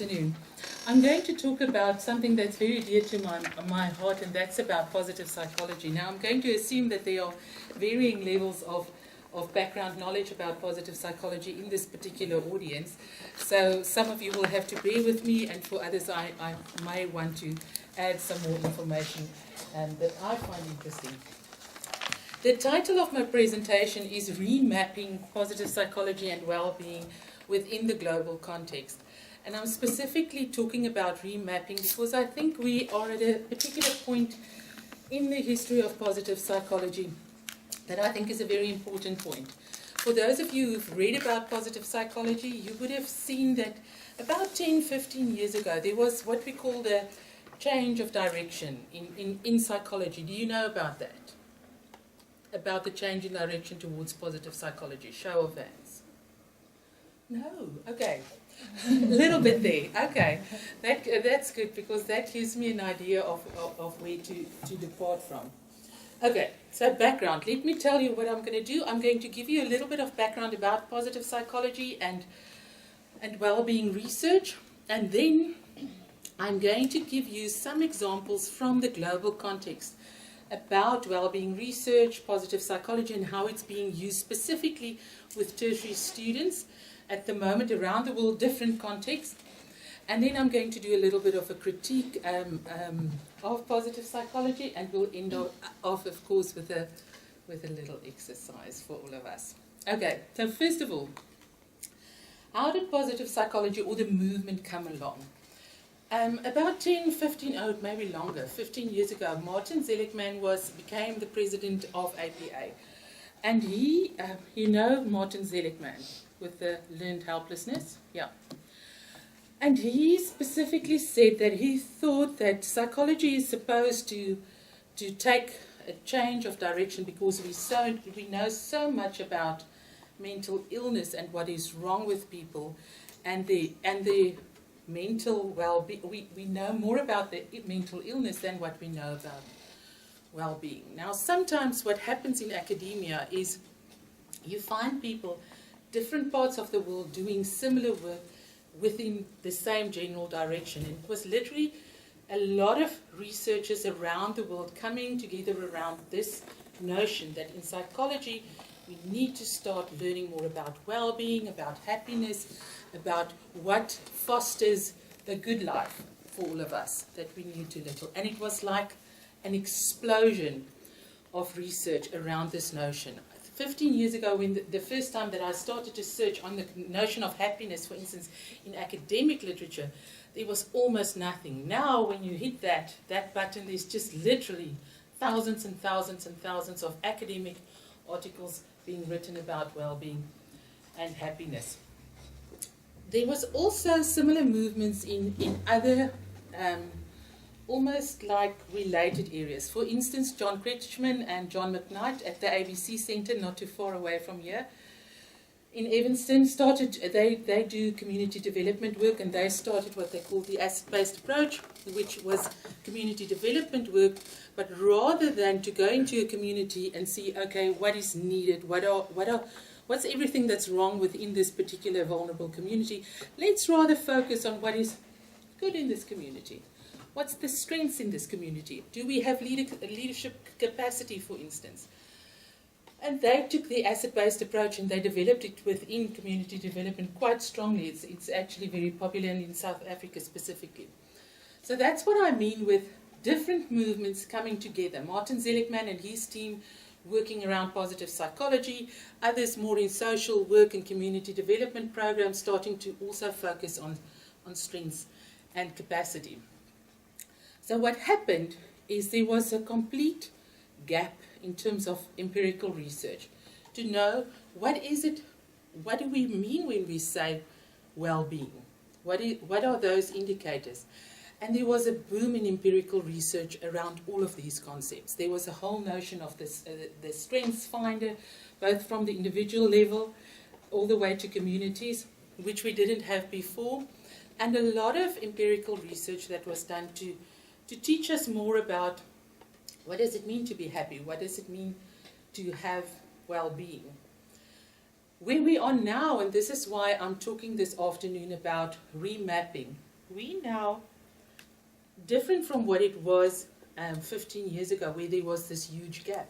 afternoon. I'm going to talk about something that's very dear to my heart, and that's about positive psychology. Now, I'm going to assume that there are varying levels of background knowledge about positive psychology in this particular audience. So some of you will have to bear with me, and for others I may want to add some more information that I find interesting. The title of my presentation is Remapping Positive Psychology and Wellbeing within the global context. And I'm specifically talking about remapping because I think we are at a particular point in the history of positive psychology that I think is a very important point. For those of you who've read about positive psychology, you would have seen that about 10-15 years ago there was what we call the change of direction in psychology. Do you know about that? About the change in direction towards positive psychology? Show of hands. No, okay. A little bit there. Okay, that's good because that gives me an idea of where to depart from. Okay, so background. Let me tell you what I'm going to do. I'm going to give you a little bit of background about positive psychology and well-being research, and then I'm going to give you some examples from the global context about well-being research, positive psychology, and how it's being used specifically with tertiary students at the moment around the world, different contexts. And then I'm going to do a little bit of a critique of positive psychology, and we'll end off, of course, with a little exercise for all of us. Okay, so first of all, how did positive psychology or the movement come along? About 10, 15, oh, maybe longer, 15 years ago, Martin Seligman became the president of APA. And he, you know Martin Seligman with the learned helplessness? Yeah. And he specifically said that he thought that psychology is supposed to take a change of direction because we know so much about mental illness and what is wrong with people and the mental well-being. We know more about the mental illness than what we know about well-being. Now, sometimes what happens in academia is you find people, different parts of the world, doing similar work within the same general direction. And it was literally a lot of researchers around the world coming together around this notion that in psychology we need to start learning more about well-being, about happiness, about what fosters a good life for all of us that we knew too little. And it was like an explosion of research around this notion. 15 years ago, when the first time that I started to search on the notion of happiness, for instance, in academic literature, there was almost nothing. Now, when you hit that button, there's just literally thousands and thousands and thousands of academic articles being written about well-being and happiness. There was also similar movements in other almost like related areas. For instance, John Kretschmann and John McKnight at the ABC Centre, not too far away from here, in Evanston, they do community development work, and they started what they call the Sbased Approach, which was community development work, but rather than to go into a community and see, okay, what is needed, what's everything that's wrong within this particular vulnerable community, let's rather focus on what is good in this community. What's the strengths in this community? Do we have leadership capacity, for instance? And they took the asset-based approach and they developed it within community development quite strongly. It's actually very popular in South Africa specifically. So that's what I mean with different movements coming together. Martin Seligman and his team working around positive psychology, others more in social work and community development programs starting to also focus on strengths and capacity. So what happened is there was a complete gap in terms of empirical research to know what do we mean when we say well-being? What are those indicators? And there was a boom in empirical research around all of these concepts. There was a whole notion of this, the strengths finder, both from the individual level all the way to communities, which we didn't have before, and a lot of empirical research that was done to teach us more about what does it mean to be happy, what does it mean to have well-being. Where we are now, and this is why I'm talking this afternoon about remapping we now, different from what it was 15 years ago, where there was this huge gap,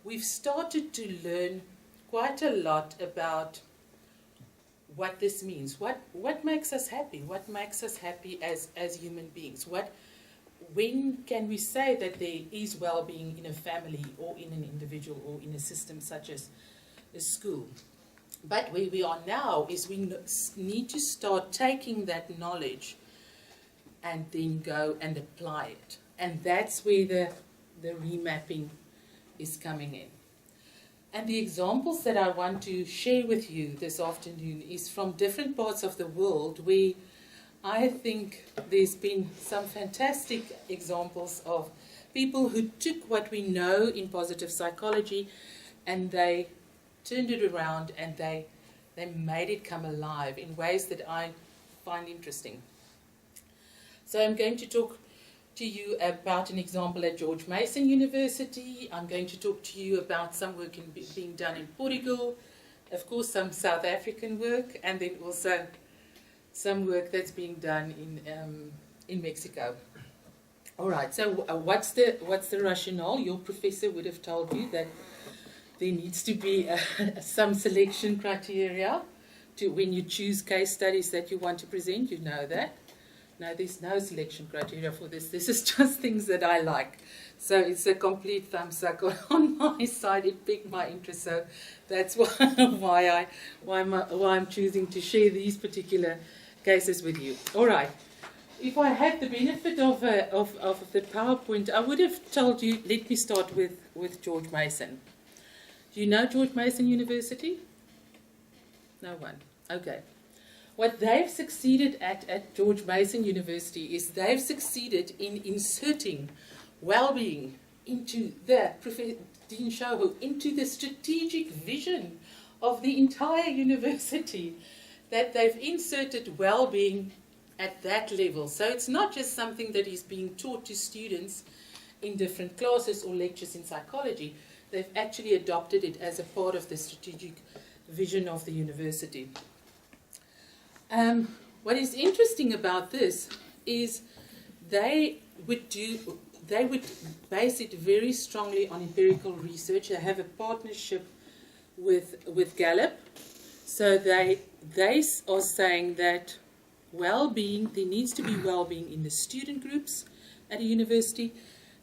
we've started to learn quite a lot about what this means. What makes us happy? What makes us happy as human beings? When can we say that there is well-being in a family or in an individual or in a system such as a school? But where we are now is we need to start taking that knowledge and then go and apply it. And that's where the remapping is coming in. And the examples that I want to share with you this afternoon is from different parts of the world where I think there's been some fantastic examples of people who took what we know in positive psychology and they turned it around and they made it come alive in ways that I find interesting. So I'm going to talk to you about an example at George Mason University. I'm going to talk to you about some work being done in Portugal, of course some South African work, and then also some work that's being done in Mexico. All right, so what's the rationale? Your professor would have told you that there needs to be some selection criteria to when you choose case studies that you want to present. You know that. No, there's no selection criteria for this. This is just things that I like. So it's a complete thumbs up on my side. It piqued my interest. So that's why I'm choosing to share these particular cases with you. All right. If I had the benefit of the PowerPoint, I would have told you, let me start with George Mason. Do you know George Mason University? No one. Okay. What they've succeeded at George Mason University is they've succeeded in inserting well-being into into the strategic vision of the entire university, that they've inserted well-being at that level. So it's not just something that is being taught to students in different classes or lectures in psychology. They've actually adopted it as a part of the strategic vision of the university. What is interesting about this is they would base it very strongly on empirical research. They have a partnership with Gallup. So they are saying that well-being, there needs to be well-being in the student groups at a university,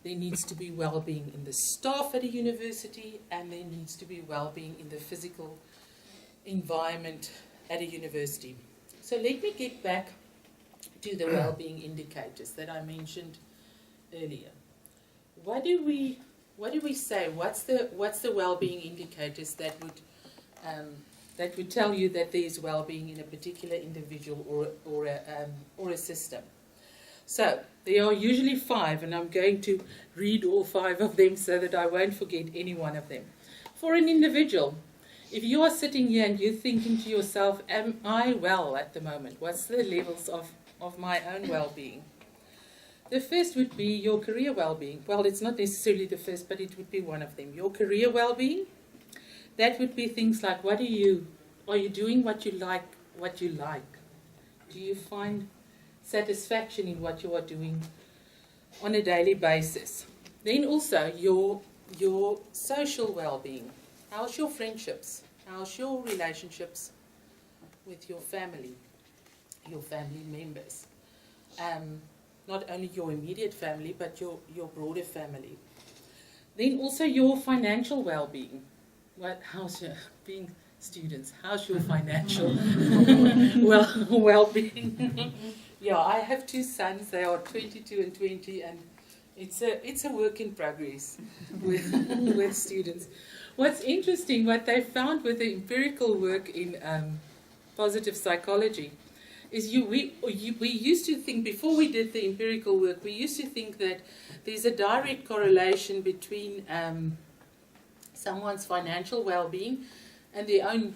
there needs to be well-being in the staff at a university, and there needs to be well-being in the physical environment at a university. So let me get back to the well-being indicators that I mentioned earlier. What do we say? What's the well-being indicators that would tell you that there is well-being in a particular individual or a system? So there are usually 5, and I'm going to read all 5 of them so that I won't forget any one of them. For an individual, if you are sitting here and you're thinking to yourself, am I well at the moment? What's the levels of my own well-being? The first would be your career well-being. Well, it's not necessarily the first, but it would be one of them. Your career well-being, that would be things like, are you doing what you like? Do you find satisfaction in what you are doing on a daily basis? Then also your social well-being. How's your friendships? How's your relationships with your family members? Not only your immediate family, but your broader family. Then also your financial well-being. How's your being students? How's your financial well-being? Yeah, I have 2 sons. They are 22 and 20, and it's a work in progress with students. What's interesting, what they found with the empirical work in positive psychology, is we used to think, before we did the empirical work, we used to think that there's a direct correlation between someone's financial well-being and their own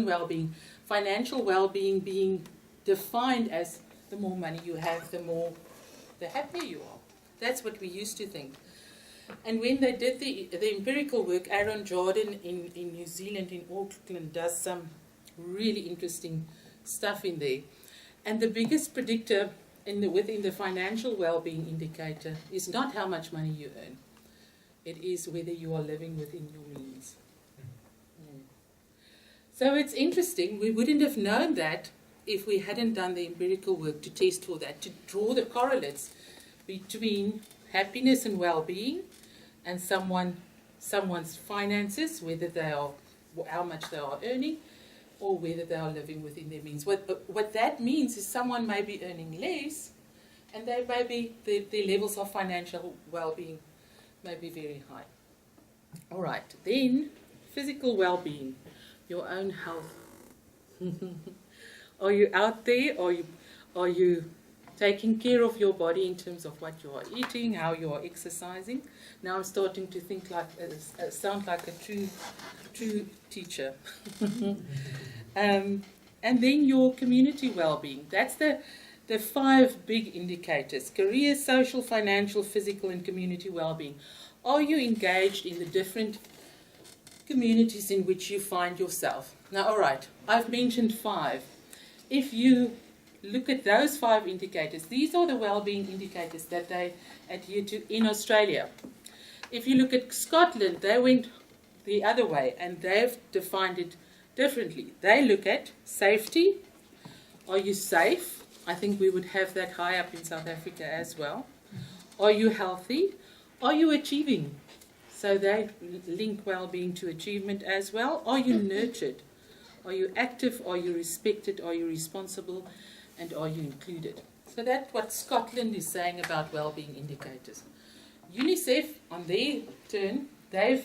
well-being. Financial well-being being defined as the more money you have, the happier you are. That's what we used to think. And when they did the empirical work, Aaron Jordan in New Zealand, in Auckland, does some really interesting stuff in there. And the biggest predictor within the financial well-being indicator is not how much money you earn. It is whether you are living within your means. So it's interesting, we wouldn't have known that if we hadn't done the empirical work to test for that, to draw the correlates between happiness and well-being and someone's finances, whether they are, how much they are earning, or whether they are living within their means. What that means is someone may be earning less, and they may be, their levels of financial well-being may be very high. All right, then physical well-being, your own health. Are you out there? Are you taking care of your body in terms of what you are eating, how you are exercising? Now I'm starting to think like sound like a true teacher. And then your community well-being. That's the 5 big indicators: career, social, financial, physical, and community well-being. Are you engaged in the different communities in which you find yourself? Now, all right, I've mentioned 5. If you look at those 5 indicators, these are the well-being indicators that they adhere to in Australia. If you look at Scotland, they went the other way, and they've defined it differently. They look at safety. Are you safe? I think we would have that high up in South Africa as well. Are you healthy? Are you achieving? So they link well-being to achievement as well. Are you nurtured? Are you active? Are you respected? Are you responsible? And are you included? So that's what Scotland is saying about well-being indicators. UNICEF, on their turn, they've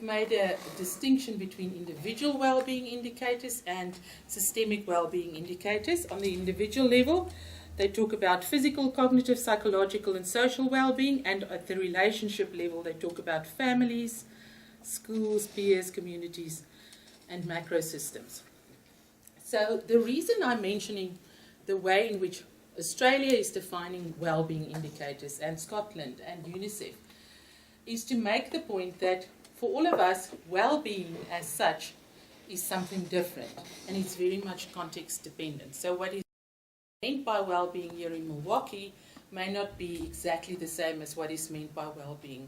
made a distinction between individual well-being indicators and systemic well-being indicators. On the individual level, they talk about physical, cognitive, psychological, and social well-being, and at the relationship level, they talk about families, schools, peers, communities, and macro systems. So the reason I'm mentioning the way in which Australia is defining well-being indicators, and Scotland and UNICEF, is to make the point that for all of us, well-being as such is something different, and it's very much context dependent. So what is meant by well-being here in Milwaukee may not be exactly the same as what is meant by well-being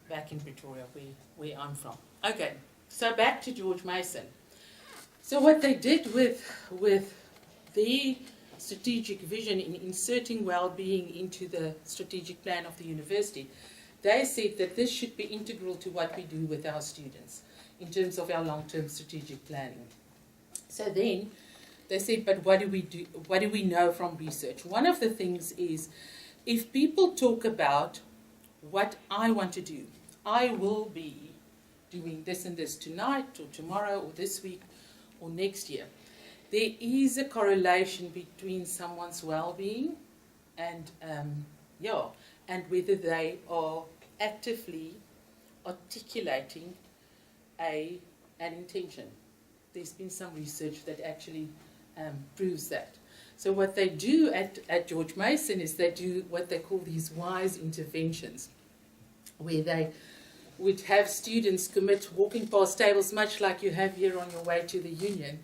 back in Pretoria, where I'm from. Okay, so back to George Mason. So what they did with the strategic vision in inserting well-being into the strategic plan of the university, they said that this should be integral to what we do with our students in terms of our long-term strategic planning. So then they said, but what do we do? What do we know from research? One of the things is, if people talk about what I want to do, I will be doing this and this tonight or tomorrow or this week or next year, there is a correlation between someone's well-being and whether they are actively articulating an intention. There's been some research that actually proves that. So what they do at George Mason is they do what they call these wise interventions, where they would have students commit walking past tables, much like you have here on your way to the union,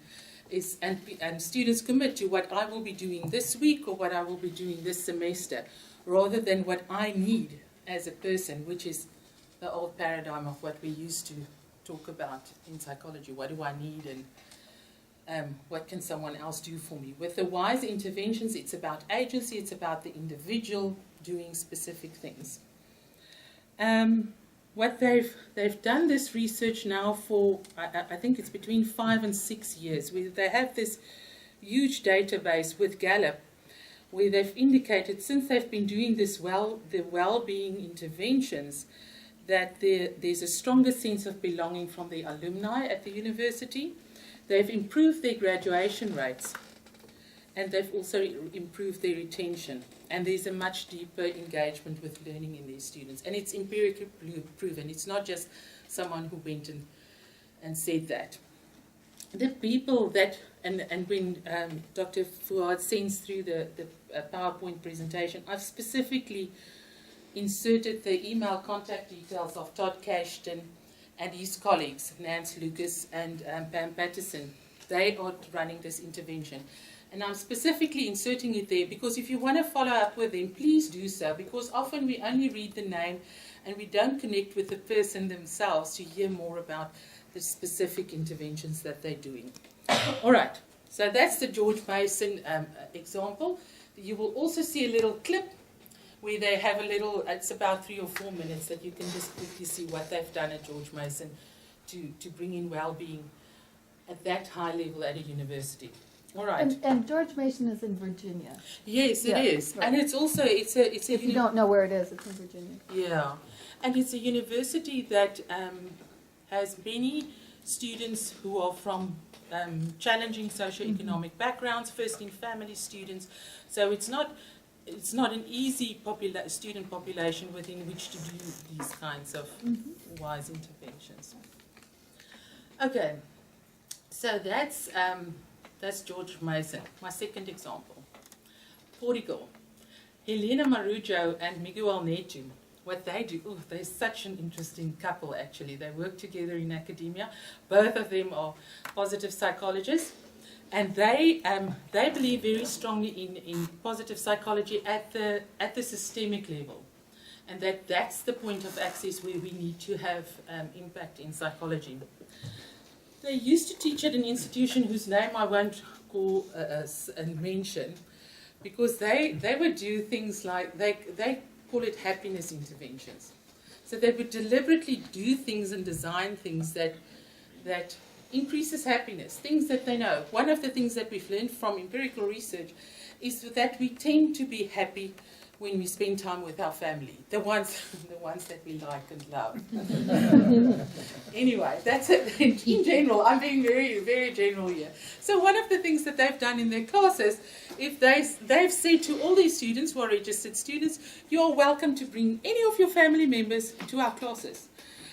and students commit to what I will be doing this week or what I will be doing this semester, rather than what I need as a person, which is the old paradigm of what we used to talk about in psychology. What do I need, and what can someone else do for me? With the wise interventions, it's about agency, it's about the individual doing specific things. What they've done this research now for, I think it's between 5 and 6 years, where they have this huge database with Gallup, where they've indicated, since they've been doing this the well-being interventions, that there's a stronger sense of belonging from the alumni at the university. They've improved their graduation rates, and they've also improved their retention. And there's a much deeper engagement with learning in these students. And it's empirically proven. It's not just someone who went and said that. The people that, and when Dr. Fuad sends through the PowerPoint presentation, I've specifically inserted the email contact details of Todd Cashton and his colleagues, Nance Lucas and Pam Patterson. they are running this intervention. And I'm specifically inserting it there because if you want to follow up with them, please do so, because often we only read the name and we don't connect with the person themselves to hear more about the specific interventions that they're doing. All right, so that's the George Mason example. You will also see a little clip where they have a little, it's about 3 or 4 minutes, that you can just quickly see what they've done at George Mason to bring in well-being at that high level at a university. All right. And George Mason is in Virginia. Yes, it is. Right. And it's also, it's a if you don't know where it is, it's in Virginia. Yeah. And it's a university that has many students who are from challenging socioeconomic backgrounds, first in family students. So it's not an easy student population within which to do these kinds of wise interventions. Okay, so that's George Mason. My second example, Portugal. Helena Marujo and Miguel Neto. What they do, they're such an interesting couple actually. They work together in academia. Both of them are positive psychologists. And they believe very strongly in positive psychology at the systemic level. And that's the point of access where we need to have impact in psychology. They used to teach at an institution whose name I won't call and mention, because they would do things like, they call it happiness interventions. So they would deliberately do things and design things that increases happiness, things that they know. One of the things that we've learned from empirical research is that we tend to be happy when we spend time with our family, the ones that we like and love. Anyway, that's it. In general, I'm being very, very general here. So one of the things that they've done in their classes, if they've said to all these students who are registered students, you're welcome to bring any of your family members to our classes.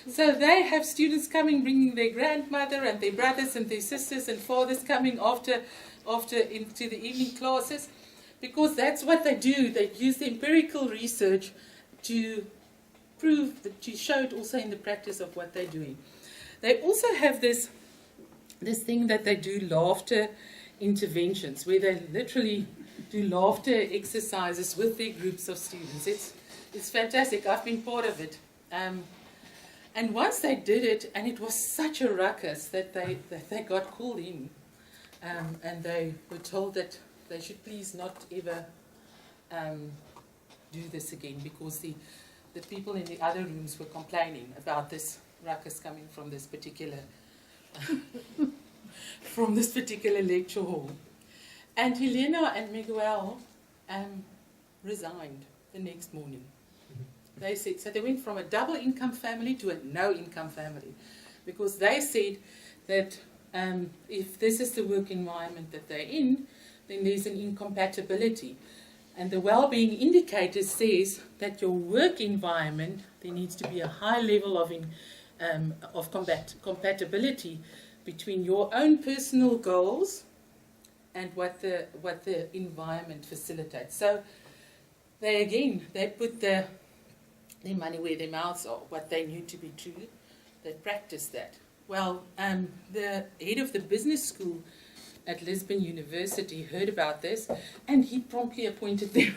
So they have students coming, bringing their grandmother and their brothers and their sisters and fathers coming after into the evening classes, because that's what they do. They use the empirical research to prove, to show it also in the practice of what they're doing. They also have this thing that they do laughter interventions, where they literally do laughter exercises with their groups of students. It's fantastic. I've been part of it. And once they did it, and it was such a ruckus that they got called in, and they were told that they should please not ever do this again, because the people in the other rooms were complaining about this ruckus coming from this particular lecture hall. And Helena and Miguel resigned the next morning. They said, so they went from a double income family to a no income family, because they said that if this is the work environment that they're in, then there's an incompatibility. And the well-being indicator says that your work environment, there needs to be a high level of compatibility between your own personal goals and what the environment facilitates. So they put their money where their mouths are, what they knew to be true. They practiced that. Well, the head of the business school at Lisbon University heard about this, and he promptly appointed them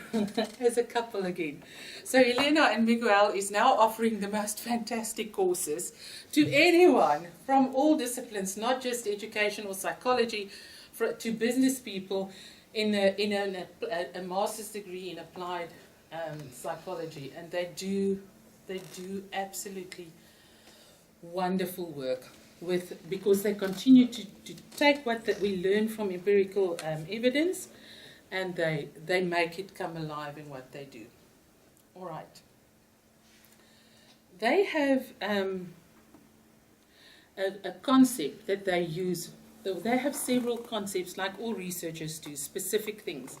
as a couple again. So Helena and Miguel is now offering the most fantastic courses to anyone from all disciplines, not just education or psychology, to business people in a master's degree in applied psychology, and they do absolutely wonderful work because they continue to take what we learn from empirical evidence, and they make it come alive in what they do. All right. They have a concept that they use. They have several concepts, like all researchers do, specific things.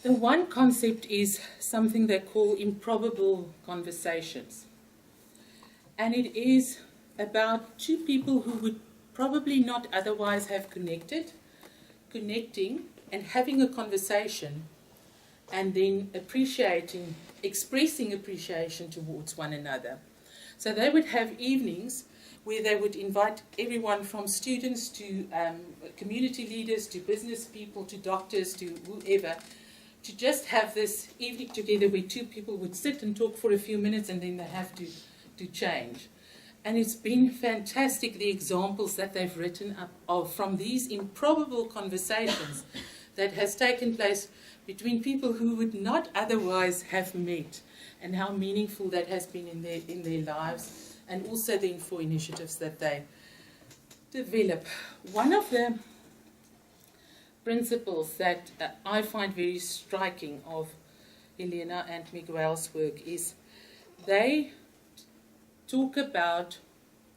The one concept is something they call improbable conversations. And it is about two people who would probably not otherwise have connecting and having a conversation, and then expressing appreciation towards one another. So they would have evenings where they would invite everyone from students to community leaders, to business people, to doctors, to whoever, to just have this evening together where two people would sit and talk for a few minutes and then they have to change. And it's been fantastic, the examples that they've written up of from these improbable conversations that has taken place between people who would not otherwise have met, and how meaningful that has been in their lives, and also then for initiatives that they develop. One of the principles that I find very striking of Helena and Miguel's work is they talk about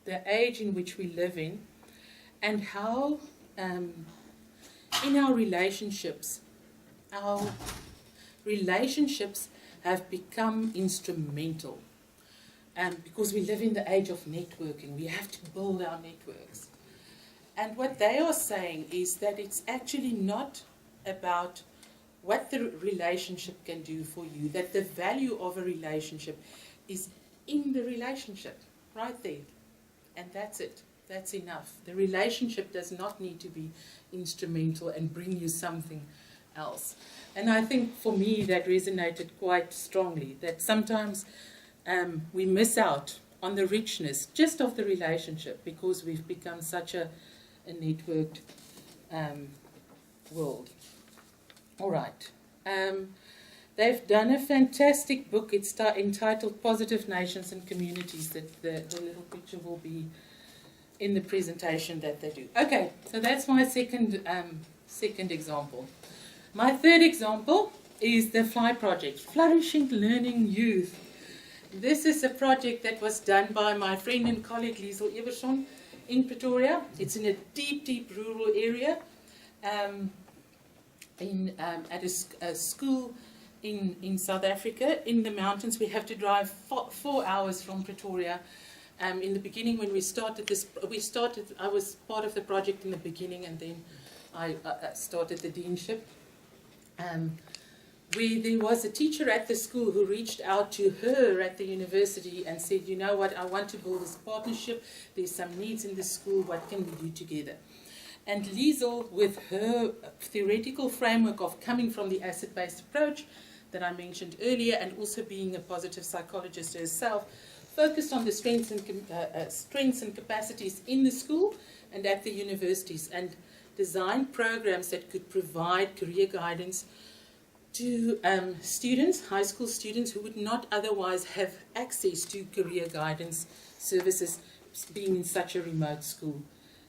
the age in which we live in, and how in our relationships have become instrumental. Because we live in the age of networking, we have to build our networks. And what they are saying is that it's actually not about what the relationship can do for you, that the value of a relationship is in the relationship, right there. And that's it. That's enough. The relationship does not need to be instrumental and bring you something else. And I think for me that resonated quite strongly, that sometimes we miss out on the richness just of the relationship because we've become such a networked world. All right. They've done a fantastic book. It's entitled Positive Nations and Communities. That the little picture will be in the presentation that they do. Okay, so that's my second example. My third example is the FLY project, Flourishing Learning Youth. This is a project that was done by my friend and colleague Liesel Everson in Pretoria. It's in a deep, deep rural area at a school in South Africa, in the mountains. We have to drive 4 hours from Pretoria. In the beginning, when we started this, I was part of the project in the beginning, and then I started the deanship. There was a teacher at the school who reached out to her at the university and said, you know what, I want to build this partnership. There's some needs in the school. What can we do together? And Liesel, with her theoretical framework of coming from the asset-based approach that I mentioned earlier, and also being a positive psychologist herself, focused on the strengths and capacities in the school and at the universities, and designed programs that could provide career guidance to students, high school students, who would not otherwise have access to career guidance services, being in such a remote school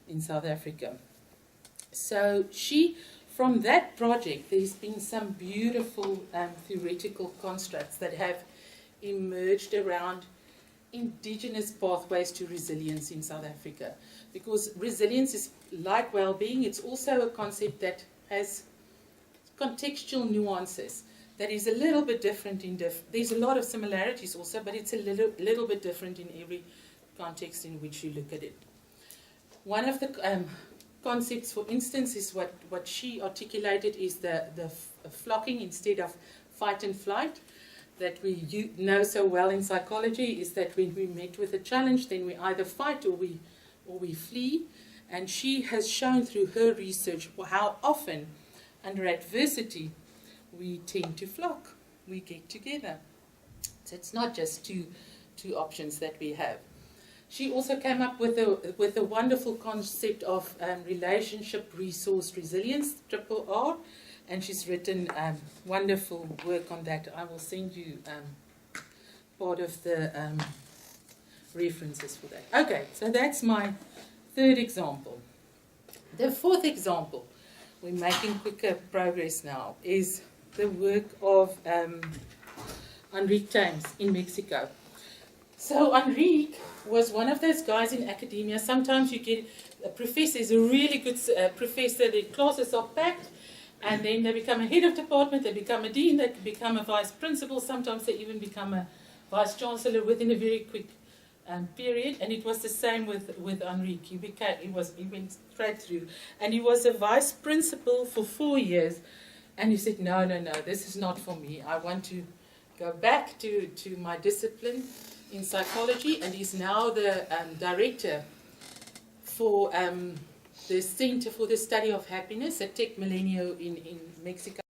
in South Africa. So from that project, there's been some beautiful theoretical constructs that have emerged around indigenous pathways to resilience in South Africa. Because resilience is like well-being, it's also a concept that has contextual nuances that is a little bit different there's a lot of similarities also, but it's a little bit different in every context in which you look at it. One of the concepts, for instance, is what she articulated is the flocking instead of fight and flight that we know so well in psychology, is that when we met with a challenge, then we either fight or we flee. And she has shown through her research how often under adversity we tend to flock, we get together. So it's not just two options that we have. She also came up with a wonderful concept of relationship resource resilience, RRR, and she's written wonderful work on that. I will send you part of the references for that. Okay, so that's my third example. The fourth example, we're making quicker progress now, is the work of Enrique James in Mexico. So Enrique was one of those guys in academia. Sometimes you get a professor is a really good professor, the classes are packed, and then they become a head of department, they become a dean, they become a vice principal, sometimes they even become a vice chancellor within a very quick period. And it was the same with Enrique. He went straight through, and he was a vice principal for 4 years, and he said, no, this is not for me. I want to go back to my discipline. in psychology, and he's now the director for the Center for the Study of Happiness at Tec Milenio in Mexico.